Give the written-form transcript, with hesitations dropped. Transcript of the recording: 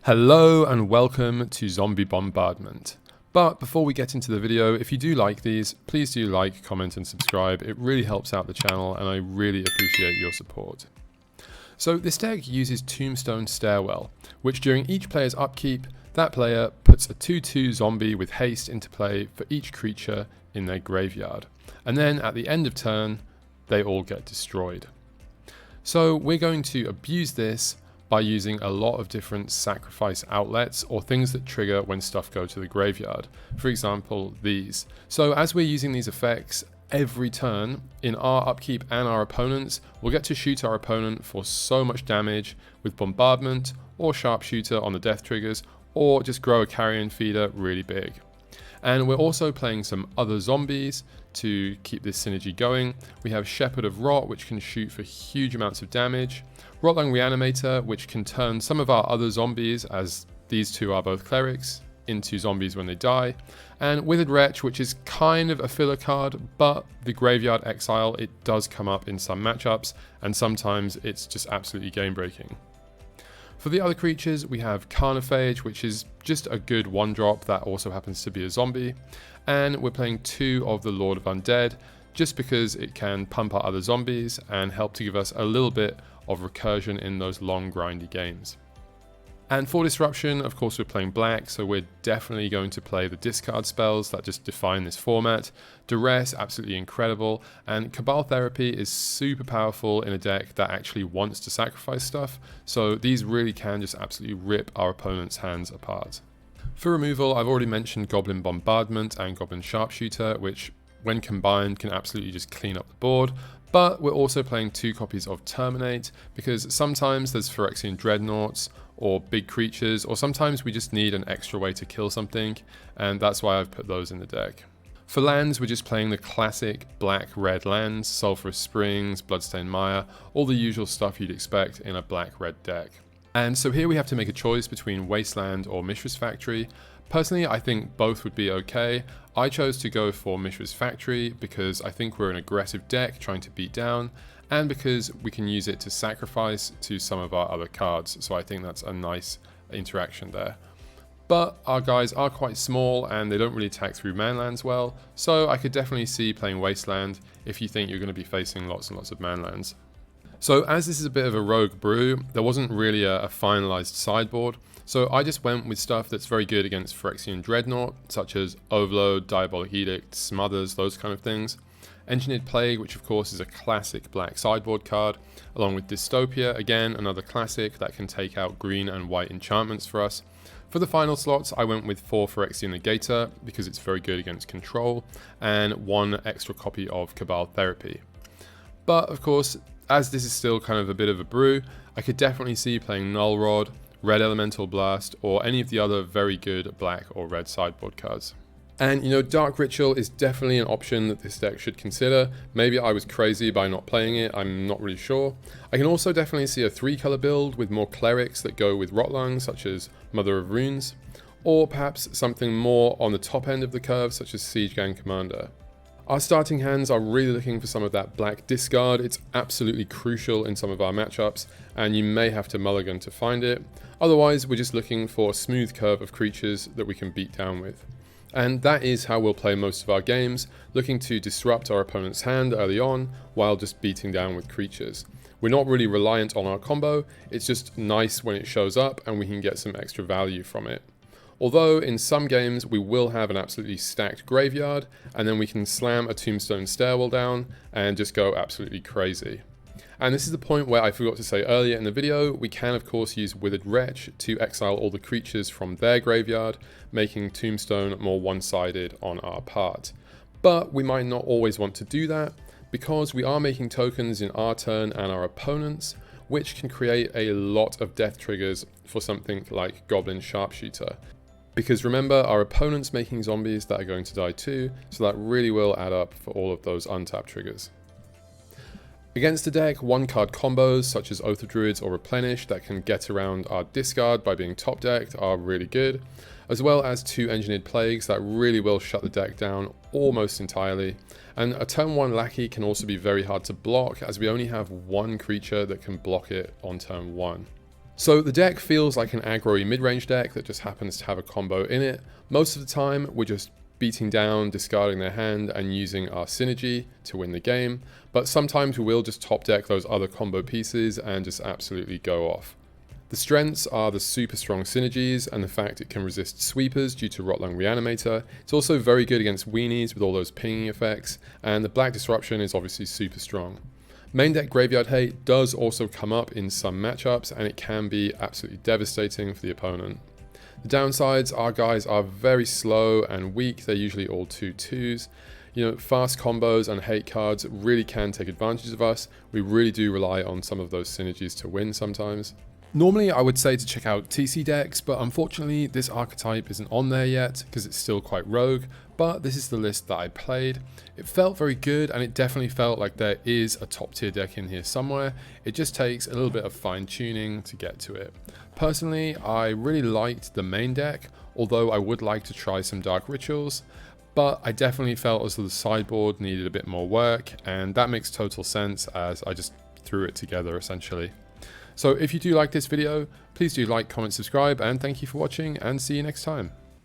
Hello and welcome to Zombie Bombardment. But before we get into the video, if you do like these, please do like, comment and subscribe. It really helps out the channel and I really appreciate your support. So this deck uses Tombstone Stairwell, which during each player's upkeep, that player puts a 2/2 zombie with haste into play for each creature in their graveyard. And then at the end of turn, they all get destroyed. So we're going to abuse this by using a lot of different sacrifice outlets or things that trigger when stuff go to the graveyard. For example, these. So as we're using these effects every turn in our upkeep and our opponents, we'll get to shoot our opponent for so much damage with bombardment or sharpshooter on the death triggers, or just grow a carrion feeder really big. And we're also playing some other zombies to keep this synergy going. We have Shepherd of Rot, which can shoot for huge amounts of damage. Rotlung Reanimator, which can turn some of our other zombies, as these two are both clerics, into zombies when they die. And Withered Wretch, which is kind of a filler card, but the Graveyard Exile, it does come up in some matchups, and sometimes it's just absolutely game breaking. For the other creatures, we have Carnophage, which is just a good one drop that also happens to be a zombie. And we're playing two of the Lord of Undead, just because it can pump our other zombies and help to give us a little bit of recursion in those long grindy games. And for disruption, of course, we're playing black, so we're definitely going to play the discard spells that just define this format. Duress, absolutely incredible, and Cabal Therapy is super powerful in a deck that actually wants to sacrifice stuff, so these really can just absolutely rip our opponent's hands apart. For removal, I've already mentioned Goblin Bombardment and Goblin Sharpshooter, which when combined can absolutely just clean up the board. But we're also playing two copies of Terminate, because sometimes there's Phyrexian Dreadnoughts or big creatures, or sometimes we just need an extra way to kill something, and that's why I've put those in the deck. For lands, we're just playing the classic black-red lands, Sulphurous Springs, Bloodstained Mire, all the usual stuff you'd expect in a black-red deck. And so here we have to make a choice between Wasteland or Mishra's Factory. Personally, I think both would be okay. I chose to go for Mishra's Factory because I think we're an aggressive deck trying to beat down, and because we can use it to sacrifice to some of our other cards, so I think that's a nice interaction there. But our guys are quite small and they don't really attack through manlands well, so I could definitely see playing Wasteland if you think you're going to be facing lots and lots of manlands. So as this is a bit of a rogue brew, there wasn't really a finalized sideboard, so I just went with stuff that's very good against Phyrexian Dreadnought, such as Overload, Diabolic Edict, Smothers, those kind of things. Engineered Plague, which of course is a classic black sideboard card, along with Dystopia, again another classic that can take out green and white enchantments for us. For the final slots, I went with 4 Phyrexian Negator, because it's very good against control, and 1 extra copy of Cabal Therapy. But of course, as this is still kind of a bit of a brew, I could definitely see playing Null Rod, Red Elemental Blast, or any of the other very good black or red sideboard cards. And you know, Dark Ritual is definitely an option that this deck should consider. Maybe I was crazy by not playing it, I'm not really sure. I can also definitely see a 3-color build with more clerics that go with Rotlung, such as Mother of Runes, or perhaps something more on the top end of the curve, such as Siege Gang Commander. Our starting hands are really looking for some of that black discard. It's absolutely crucial in some of our matchups, and you may have to mulligan to find it. Otherwise, we're just looking for a smooth curve of creatures that we can beat down with. And that is how we'll play most of our games, looking to disrupt our opponent's hand early on, while just beating down with creatures. We're not really reliant on our combo, it's just nice when it shows up and we can get some extra value from it. Although in some games we will have an absolutely stacked graveyard, and then we can slam a Tombstone Stairwell down and just go absolutely crazy. And this is the point where I forgot to say earlier in the video, we can of course use Withered Wretch to exile all the creatures from their graveyard, making Tombstone more one-sided on our part. But we might not always want to do that, because we are making tokens in our turn and our opponents, which can create a lot of death triggers for something like Goblin Sharpshooter. Because remember, our opponent's making zombies that are going to die too, so that really will add up for all of those untapped triggers. Against the deck, 1-card combos such as Oath of Druids or Replenish that can get around our discard by being top decked are really good, as well as 2 Engineered Plagues that really will shut the deck down almost entirely. And a turn 1 Lackey can also be very hard to block, as we only have 1 creature that can block it on turn 1. So the deck feels like an aggro-y mid-range deck that just happens to have a combo in it. Most of the time we're just beating down, discarding their hand and using our synergy to win the game, but sometimes we will just top deck those other combo pieces and just absolutely go off. The strengths are the super strong synergies and the fact it can resist sweepers due to Rotlung Reanimator. It's also very good against weenies with all those pinging effects, and the Black Disruption is obviously super strong. Main deck Graveyard Hate does also come up in some matchups and it can be absolutely devastating for the opponent. The downsides, our guys are very slow and weak, they're usually all 2/2s. You know, fast combos and hate cards really can take advantage of us. We really do rely on some of those synergies to win sometimes. Normally I would say to check out TC decks, but unfortunately this archetype isn't on there yet because it's still quite rogue, but this is the list that I played. It felt very good and it definitely felt like there is a top tier deck in here somewhere. It just takes a little bit of fine tuning to get to it. Personally, I really liked the main deck, although I would like to try some Dark Rituals, but I definitely felt as though the sideboard needed a bit more work, and that makes total sense as I just threw it together essentially. So if you do like this video, please do like, comment, subscribe, and thank you for watching, and see you next time.